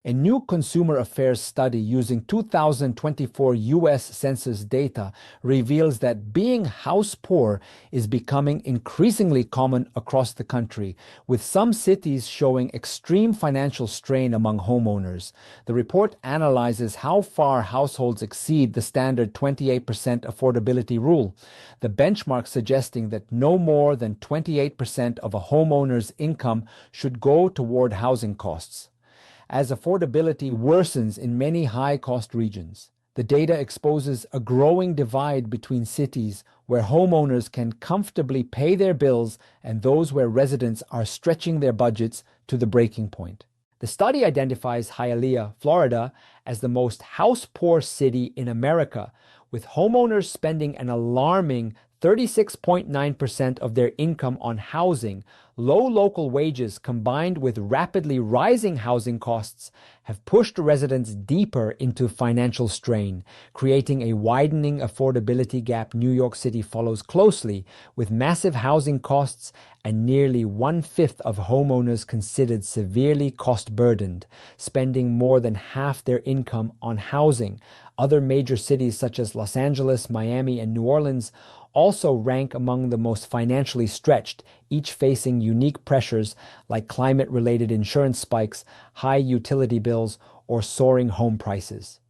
A new consumer affairs study using 2024 US Census data reveals that being house poor is becoming increasingly common across the country, with some cities showing extreme financial strain among homeowners. The report analyzes how far households exceed the standard 28% affordability rule, the benchmark suggesting that no more than 28% of a homeowner's income should go toward housing costs. As affordability worsens in many high-cost regions, the data exposes a growing divide between cities where homeowners can comfortably pay their bills and those where residents are stretching their budgets to the breaking point. The study identifies Hialeah, Florida, as the most house-poor city in America, with homeowners spending an alarming 36.9% of their income on housing. Low local wages combined with rapidly rising housing costs have pushed residents deeper into financial strain, creating a widening affordability gap New York City follows closely, with massive housing costs and nearly one-fifth of homeowners considered severely cost-burdened, spending more than half their income on housing. Other major cities such as Los Angeles, Miami, and New Orleans also rank among the most financially stretched, each facing unique pressures like climate-related insurance spikes, high utility bills, or soaring home prices.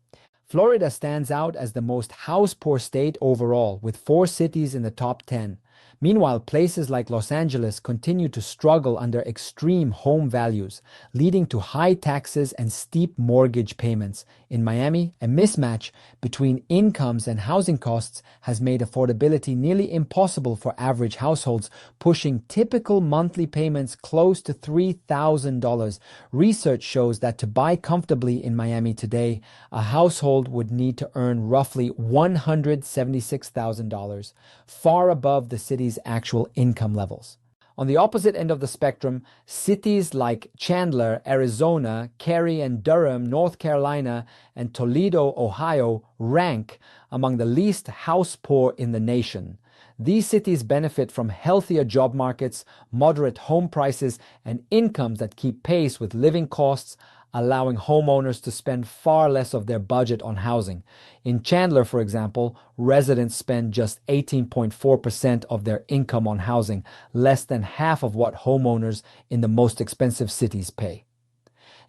Florida stands out as the most house-poor state overall, with 4 cities in the top 10. Meanwhile, places like Los Angeles continue to struggle under extreme home values, leading to high taxes and steep mortgage payments. In Miami, a mismatch between incomes and housing costs has made affordability nearly impossible for average households, pushing typical monthly payments close to $3,000. Research shows that to buy comfortably in Miami today, a household would need to earn roughly $176,000, far above the city's actual income levels. On the opposite end of the spectrum, cities like Chandler, Arizona, Cary and Durham, North Carolina, and Toledo, Ohio, rank among the least house poor in the nation. These cities benefit from healthier job markets, moderate home prices, and incomes that keep pace with living costs, allowing homeowners to spend far less of their budget on housing. In Chandler, for example, residents spend just 18.4% of their income on housing, less than half of what homeowners in the most expensive cities pay.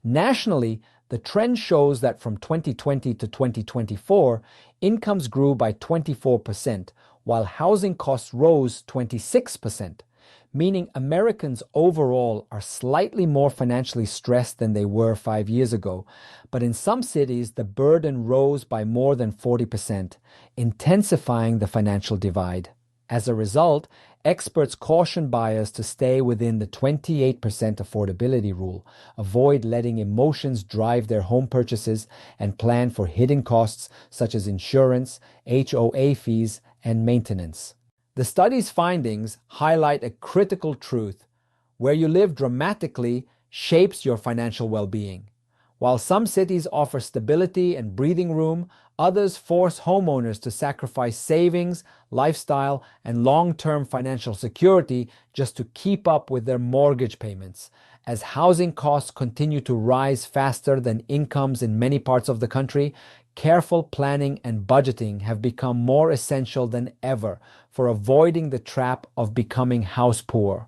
Nationally, the trend shows that from 2020 to 2024, incomes grew by 24%, while housing costs rose 26%. Meaning Americans overall are slightly more financially stressed than they were 5 years ago. But in some cities, the burden rose by more than 40%, intensifying the financial divide. As a result, experts caution buyers to stay within the 28% affordability rule, avoid letting emotions drive their home purchases, and plan for hidden costs such as insurance, HOA fees, and maintenance. The study's findings highlight a critical truth: where you live dramatically shapes your financial well-being. While some cities offer stability and breathing room, others force homeowners to sacrifice savings, lifestyle, and long-term financial security just to keep up with their mortgage payments. As housing costs continue to rise faster than incomes in many parts of the country, careful planning and budgeting have become more essential than ever for avoiding the trap of becoming house poor.